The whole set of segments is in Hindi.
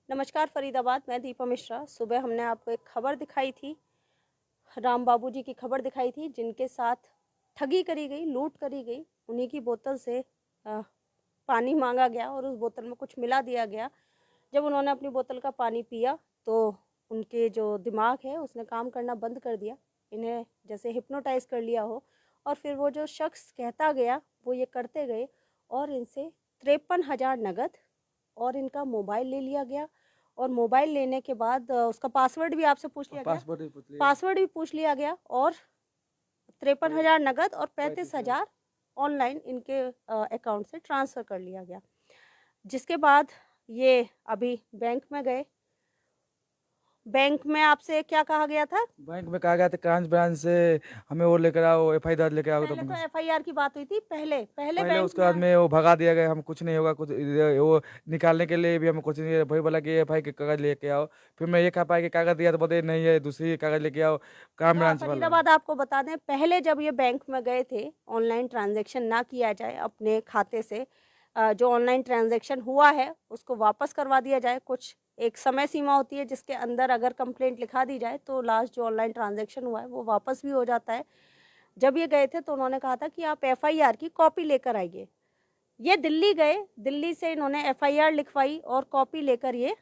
नमस्कार फरीदाबाद, मैं दीपा मिश्रा। सुबह हमने आपको एक खबर दिखाई थी, राम बाबू जी की खबर दिखाई थी, जिनके साथ ठगी करी गई, लूट करी गई। उन्हीं की बोतल से पानी मांगा गया और उस बोतल में कुछ मिला दिया गया। जब उन्होंने अपनी बोतल का पानी पिया तो उनके जो दिमाग है उसने काम करना बंद कर दिया, इन्हें जैसे हिप्नोटाइज कर लिया हो। और फिर वो जो शख्स कहता गया वो ये करते गए और इनसे 53,000 नगद और इनका मोबाइल ले लिया गया। और मोबाइल लेने के बाद उसका पासवर्ड भी आपसे पूछ लिया गया, पासपोर्ट भी पूछ लिया, पासवर्ड भी पूछ लिया गया और 53,000 नगद और 35,000 ऑनलाइन इनके अकाउंट से ट्रांसफ़र कर लिया गया। जिसके बाद ये अभी बैंक में गए। बैंक में आपसे क्या कहा गया था? बैंक में कहा गया था क्रांच ब्रांच से हमें वो लेकर आओ, एफआई दर्ज लेकर आओ। पहले तो एफआईआर की बात हुई थी, पहले पहले बैंक उसके बाद में वो भगा दिया गया, हम कुछ नहीं होगा, कुछ वो निकालने के लिए भी हमें कुछ नहीं, भाई बोला कि एफआई के कागज लेके आओ। फिर मैं एक एफआई के कागज दिया तो बोलते नहीं है, दूसरी कागज लेके आओ, क्राइम ब्रांच वाला। फरीदाबाद आपको बता दें, पहले जब ये बैंक में गए थे, ऑनलाइन ट्रांजैक्शन ना किया जाए अपने खाते से, जो ऑनलाइन ट्रांजैक्शन हुआ है उसको वापस करवा दिया जाए। कुछ एक समय सीमा होती है जिसके अंदर अगर कंप्लेंट लिखा दी जाए तो लास्ट जो ऑनलाइन ट्रांजैक्शन हुआ है वो वापस भी हो जाता है। जब ये गए थे तो उन्होंने कहा था कि आप एफआईआर की कॉपी लेकर आइए। ये दिल्ली गए, दिल्ली से इन्होंने एफआईआर लिखवाई और कॉपी लेकर ये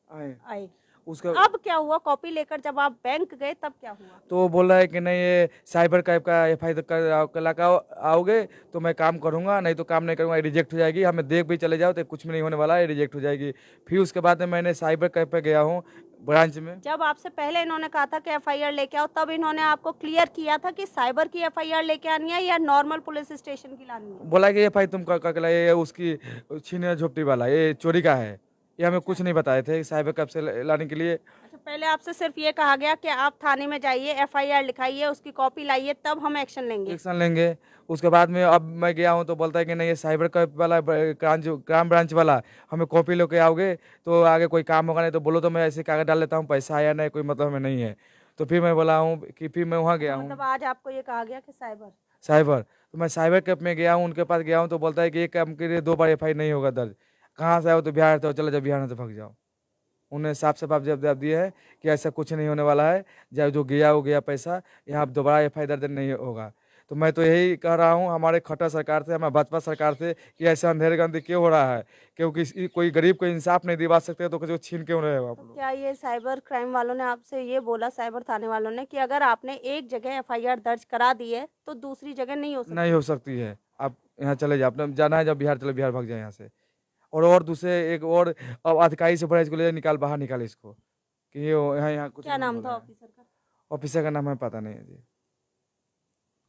आए। उसका अब क्या हुआ? कॉपी लेकर जब आप बैंक गए तब क्या हुआ? तो वो बोल रहा है कि नहीं, ये साइबर क्राइम का एफआई कर आओगे तो मैं काम करूंगा, नहीं तो काम नहीं करूंगा, रिजेक्ट हो जाएगी, हमें देख भी चले जाओ तो कुछ भी नहीं होने वाला है, रिजेक्ट हो जाएगी। फिर उसके बाद में मैंने साइबर क्राइम पे गया हूँ ब्रांच में। जब आपसे पहले इन्होंने कहा था कि एफआईआर लेके आओ, तब इन्होंने आपको क्लियर किया था कि साइबर की एफआईआर लेके आनी है या नॉर्मल पुलिस स्टेशन की लानी है? बोला कि एफआई तुम कर ला, ये उसकी छीने झोपटी वाला, ये चोरी का है। ये हमें कुछ नहीं बताए थे साइबर कैब से लाने के लिए। अच्छा, पहले आपसे सिर्फ ये कहा गया कि आप थाने में जाइए, एफआईआर लिखाइए, उसकी कॉपी लाइए, तब हम एक्शन लेंगे। एक्शन लेंगे। उसके बाद में अब मैं गया हूँ तो बोलता है कि नहीं, ये साइबर कैब वाला क्राइम ब्रांच वाला, हमें कॉपी लेके आओगे तो आगे कोई काम होगा, नहीं तो बोलो तो मैं ऐसे कागज डाल लेता हूँ, पैसा आया नहीं, कोई मतलब हमें नहीं है। तो फिर मैं बोला हूँ कि फिर मैं वहाँ गया हूँ मतलब आज आपको ये कहा गया कि साइबर। साइबर, तो मैं साइबर कैब में गया हूँ, उनके पास गया हूँ तो बोलता है कि एक काम के लिए 2 बार एफआई नहीं होगा दर्ज। कहाँ से आओ तो बिहार से, चलो जब बिहार में तो भाग जाओ। उन्हें साफ साफ जवाब दिया है कि ऐसा कुछ नहीं होने वाला है, जब जो गया हो गया पैसा, यहाँ दोबारा एफआई दर्ज नहीं होगा। तो मैं तो यही कह रहा हूँ हमारे खट्टर सरकार से, हमारे भाजपा सरकार से, कि ऐसा अंधेरे गंदी क्यों हो रहा है? क्योंकि कोई गरीब को इंसाफ नहीं दिवा सकते तो कुछ छीन क्यों रहे हो आप तो लोग? क्या ये साइबर क्राइम वालों ने आपसे ये बोला, साइबर थाने वालों ने, कि अगर आपने एक जगह एफआईआर दर्ज करा दी है तो दूसरी जगह नहीं हो सकती? नहीं हो सकती है, आप यहाँ चले जाओ, अपने जाना है जब बिहार, चले बिहार भाग जाए यहाँ से। और दूसरे एक और अब अधिकारी से बड़ा, इसको ले निकाल, बाहर निकाल इसको, कि ये यहाँ यहाँ कुछ क्या नहीं नाम बोल था रहा है। ऑफिसर का? ऑफिसर का नाम है पता नहीं है जी।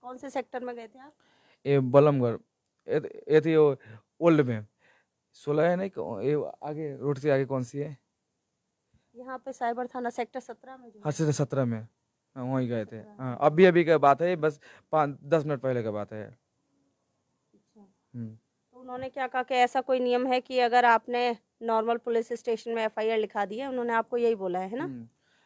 कौन से सेक्टर में गए थे आप? ये बलमगढ़, ये थी वो ओल्ड में 16 है नहीं, ये आगे रोड से आगे कौन सी है? यहाँ पे साइबर थाना सेक्टर 17 में जो हर है। से 17 में। हाँ, वहीं गए थे। 17। हाँ, अभी अभी का बात है, बस 5-10 मिनट पहले का बात है। अच्छा, हम्म। तो उन्होंने क्या कहा कि ऐसा कोई नियम है कि अगर आपने नॉर्मल पुलिस स्टेशन में एफआईआर लिखा दी है, उन्होंने आपको यही बोला है ना?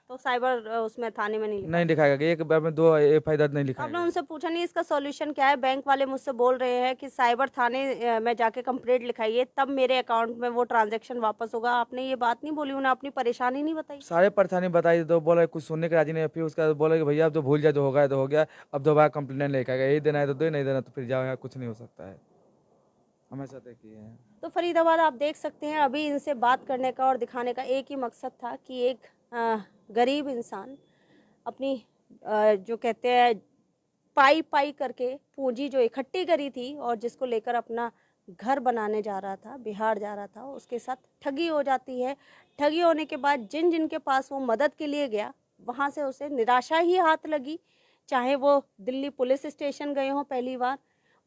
तो साइबर उसमें थाने में नहीं लिखा नहीं सकते? दिखाएगा कि एक बार में 2 एफआई दर्ज नहीं आपने लिखाएगा। उनसे पूछा नहीं इसका सॉल्यूशन क्या है? बैंक वाले मुझसे बोल रहे हैं कि साइबर थाने में जाके कंप्लेंट लिखाइए, तब मेरे अकाउंट में वो ट्रांजैक्शन वापस होगा। आपने ये बात नहीं बोली, उन्हें अपनी परेशानी नहीं बताई? सारे परेशानी बताई तो बोला कुछ सुनने के राजी नहीं है। फिर उसका बाद बोला कि भैया अब तो भूल जाए, तो हो गया तो हो गया, अब दोबारा कंप्लेंट लेकर आएगा, यही देना है तो दो, नहीं देना तो फिर जाओ, यहाँ कुछ नहीं हो सकता है। हमेशा तय किए हैं। तो फरीदाबाद आप देख सकते हैं, अभी इनसे बात करने का और दिखाने का एक ही मकसद था कि एक गरीब इंसान अपनी जो कहते हैं पाई पाई करके पूंजी जो इकट्ठी करी थी और जिसको लेकर अपना घर बनाने जा रहा था, बिहार जा रहा था, उसके साथ ठगी हो जाती है। ठगी होने के बाद जिन जिन के पास वो मदद के लिए गया, वहाँ से उसे निराशा ही हाथ लगी। चाहे वो दिल्ली पुलिस स्टेशन गए हों पहली बार,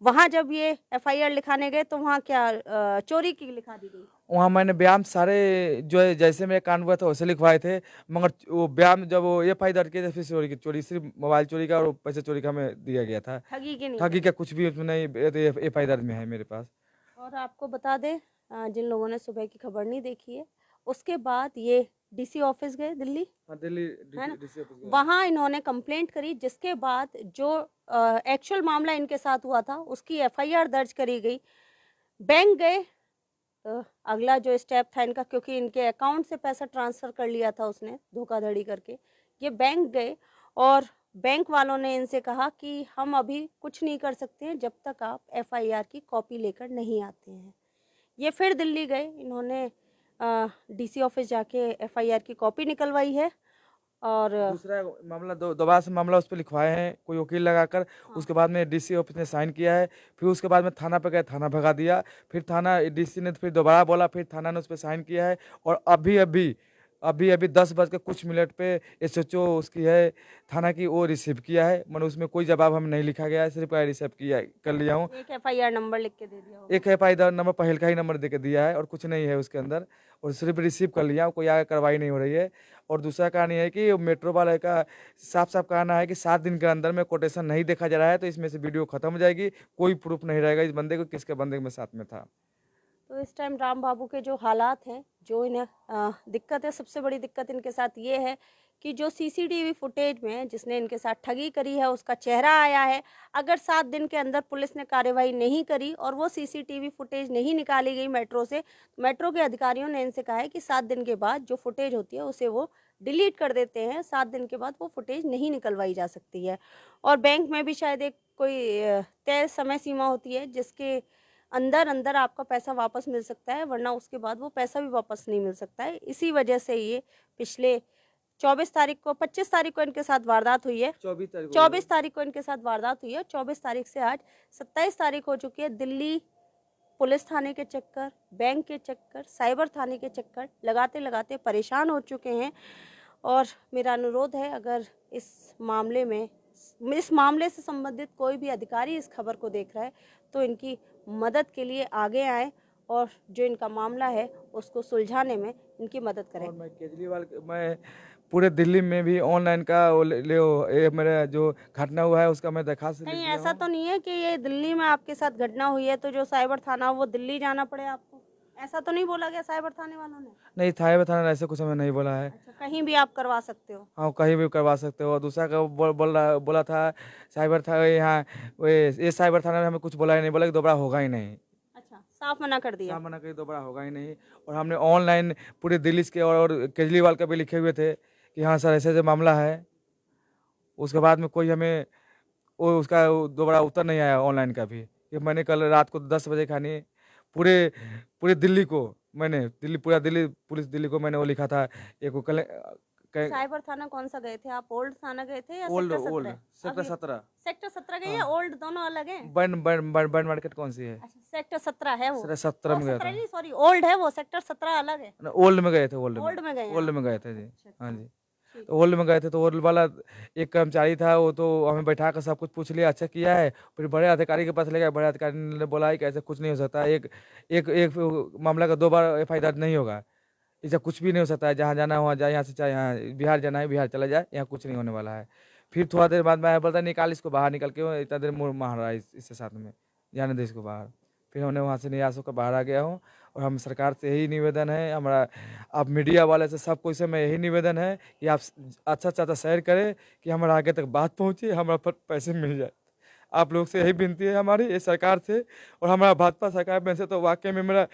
वहाँ जब ये एफआईआर लिखाने गए तो वहाँ क्या चोरी की लिखा दी गई? वहाँ मैंने व्यायाम सारे, जो है जैसे मेरे कांड हुआ था वैसे लिखवाए थे, मगर वो व्यायाम जब वो एफआई दर्ज किए थे, फिर चोरी की, चोरी सिर्फ मोबाइल चोरी का और पैसे चोरी का हमें दिया गया था। ठगी की नहीं ठगी करी? का कुछ भी उसमें नहीं, एफआई दर्ज में है मेरे पास। और आपको बता दें, जिन लोगों ने सुबह की खबर नहीं देखी है, उसके बाद ये डीसी ऑफिस गए दिल्ली, हाँ, दिल्ली है ना? डीसी ऑफिस गया। वहाँ इन्होंने कंप्लेंट करी, जिसके बाद जो एक्चुअल मामला इनके साथ हुआ था उसकी एफआईआर दर्ज करी गई। बैंक गए, अगला जो स्टेप था इनका, क्योंकि इनके अकाउंट से पैसा ट्रांसफ़र कर लिया था उसने धोखाधड़ी करके, ये बैंक गए और बैंक वालों ने इनसे कहा कि हम अभी कुछ नहीं कर सकते हैं जब तक आप एफआईआर की कॉपी लेकर नहीं आते हैं। ये फिर दिल्ली गए, इन्होंने डीसी ऑफिस जाके एफआईआर की कॉपी निकलवाई है और दूसरा मामला दोबारा से मामला उस पर लिखवाए हैं कोई वकील लगाकर। उसके बाद में डीसी ऑफिस ने साइन किया है, फिर उसके बाद में थाना पे गए, थाना भगा दिया, फिर थाना डीसी ने फिर दोबारा बोला, फिर थाना ने उस पर साइन किया है। और अभी 10 बज के कुछ मिनट पे एसएचओ उसकी है थाना की वो रिसीव किया है, मैंने उसमें कोई जवाब हमें नहीं लिखा गया है, सिर्फ रिसीव किया कर लिया हूँ। एक एफआईआर नंबर लिख के दे दिया होगा। एक एफआईआर नंबर पहल का ही नंबर दे के दिया है और कुछ नहीं है उसके अंदर, और सिर्फ रिसीव कर लिया, कोई आगे कार्रवाई नहीं हो रही है। और दूसरा कारण ये है कि मेट्रो वाले का साफ साफ कहना है कि 7 दिन के अंदर में कोटेशन नहीं देखा जा रहा है, तो इसमें से वीडियो खत्म हो जाएगी, कोई प्रूफ नहीं रहेगा इस बंदे को किसके बंदे में साथ में था। तो इस टाइम राम बाबू के जो हालात हैं, जो इन्हें दिक्कत है, सबसे बड़ी दिक्कत इनके साथ ये है कि जो सीसीटीवी फुटेज में जिसने इनके साथ ठगी करी है उसका चेहरा आया है। अगर 7 दिन के अंदर पुलिस ने कार्रवाई नहीं करी और वो सीसीटीवी फुटेज नहीं निकाली गई मेट्रो से, मेट्रो के अधिकारियों ने इनसे कहा है कि 7 दिन के बाद जो फुटेज होती है उसे वो डिलीट कर देते हैं। 7 दिन के बाद वो फुटेज नहीं निकलवाई जा सकती है। और बैंक में भी शायद एक कोई तय समय सीमा होती है जिसके अंदर अंदर आपका पैसा वापस मिल सकता है, वरना उसके बाद वो पैसा भी वापस नहीं मिल सकता है। इसी वजह से ये पिछले 25 तारीख को इनके साथ वारदात हुई है। 24 तारीख को इनके साथ वारदात हुई है। 24 तारीख से आज 27 तारीख हो चुकी है। दिल्ली पुलिस थाने के चक्कर, बैंक के चक्कर, साइबर थाने के चक्कर लगाते लगाते परेशान हो चुके हैं। और मेरा अनुरोध है, अगर इस मामले से संबंधित कोई भी अधिकारी इस खबर को देख रहा है तो इनकी मदद के लिए आगे आए और जो इनका मामला है उसको सुलझाने में इनकी मदद करें। और मैं पूरे दिल्ली में भी ऑनलाइन का ये मेरा जो घटना हुआ है उसका मैं दरखास्त कहीं ऐसा तो नहीं है कि ये दिल्ली में आपके साथ घटना हुई है तो जो साइबर थाना वो दिल्ली जाना पड़े आपको? ऐसा तो नहीं बोला गया साइबर थाने वालों ने? नहीं, साइबर थाना ने ऐसे कुछ हमें नहीं बोला है। अच्छा, कहीं भी आप करवा सकते हो? हाँ, कहीं भी करवा सकते हो। दूसरा का बोला था साइबर था यहाँ, ये साइबर थाना ने हमें कुछ बोला ही नहीं, बोला कि दोबारा होगा ही नहीं। अच्छा, साफ मना कर दिया। साफ मना करी, दोबारा होगा ही नहीं। और हमने ऑनलाइन पूरे दिल्ली के और केजरीवाल का भी लिखे हुए थे कि हाँ सर ऐसे ऐसे मामला है। उसके बाद में कोई हमें उसका दोबारा उत्तर नहीं आया ऑनलाइन का भी। कि मैंने कल रात को 10 बजे खानी पूरे पूरे दिल्ली को पूरा दिल्ली पुलिस दिल्ली को मैंने वो लिखा था। साइबर थाना कौन सा गए थे आप? ओल्ड थाना गए थे या ओल्ड सेक्टर 17? सेक्टर 17 गए या ओल्ड दोनों अलग हैं? बर्न मार्केट कौन सी है? अच्छा, सेक्टर 17 है वो। 17 में गया था। नहीं सॉरी, ओल्ड है वो, सेक्टर 17 अलग है। ओल्ड में गए थे। ओल्ड में गए? ओल्ड में गए थे जी। अच्छा, हाँ जी, तो ओल्ड में गए थे तो ओल्ड वाला एक कर्मचारी था, वो तो हमें बैठा कर सब कुछ पूछ लिया, अच्छा किया है। फिर बड़े अधिकारी के पास ले गए, बड़े अधिकारी ने बोला है कि ऐसा कुछ नहीं हो सकता, एक मामला का 2 बार एफआईआर नहीं होगा, ऐसा कुछ भी नहीं हो सकता है। जहाँ जाना है वहाँ जाए, यहाँ से चाहे यहाँ बिहार जाना है बिहार चला जाए, यहाँ कुछ नहीं होने वाला है। फिर थोड़ा देर बाद मैं बोलता निकाल इसको बाहर, निकल के वो इतना देर मार रहा है इससे साथ में, जाने दे इसको बाहर। फिर हमने वहाँ से निराश होकर बाहर आ गया हूँ। और हम सरकार से यही निवेदन है हमारा, आप मीडिया वाले से सब कोई से मैं यही निवेदन है कि आप अच्छा अच्छा शेयर करें कि हमारा आगे तक बात पहुँचे, हमारा पर पैसे मिल जाए। आप लोग से यही विनती है हमारी ये सरकार से। और हमारा भाजपा सरकार में से तो वाकई में मेरा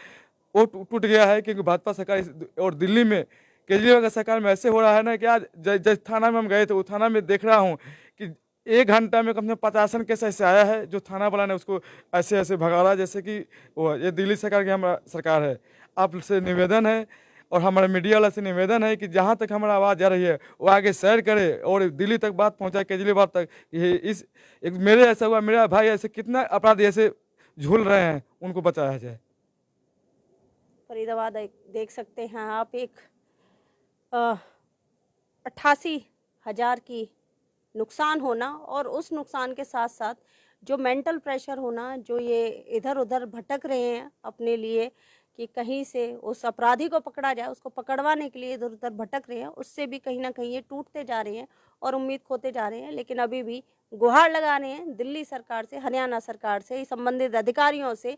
वो टूट गया है, क्योंकि भाजपा सरकार और दिल्ली में केजरीवाल का सरकार में ऐसे हो रहा है ना कि आज जिस थाना में हम गए थे वो थाना में देख रहा हूँ कि 1 घंटा में कम से कम 50 केस ऐसे आया है जो थाना वाला ने उसको ऐसे ऐसे भगा रहा है जैसे कि वो ये दिल्ली सरकार की हमारा सरकार है। आप से निवेदन है और हमारे मीडिया वाला से निवेदन है कि जहाँ तक हमारा आवाज़ जा रही है वो आगे शेयर करे और दिल्ली तक बात पहुँचाए, केजरीवाल तक। ये एक मेरे ऐसा हुआ, मेरा भाई ऐसे कितना अपराधी ऐसे झूल रहे हैं, उनको बचाया जाए। फरीदाबाद देख सकते हैं आप, एक 88,000 की नुकसान होना और उस नुकसान के साथ साथ जो मेंटल प्रेशर होना, जो ये इधर उधर भटक रहे हैं अपने लिए कि कहीं से उस अपराधी को पकड़ा जाए, उसको पकड़वाने के लिए इधर उधर भटक रहे हैं, उससे भी कहीं ना कहीं ये टूटते जा रहे हैं और उम्मीद खोते जा रहे हैं। लेकिन अभी भी गुहार लगा रहे हैं दिल्ली सरकार से, हरियाणा सरकार से, संबंधित अधिकारियों से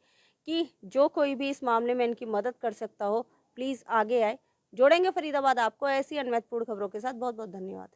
कि जो कोई भी इस मामले में इनकी मदद कर सकता हो प्लीज़ आगे आए। जोड़ेंगे फरीदाबाद आपको ऐसी अनमहत्वपूर्ण खबरों के साथ। बहुत बहुत धन्यवाद।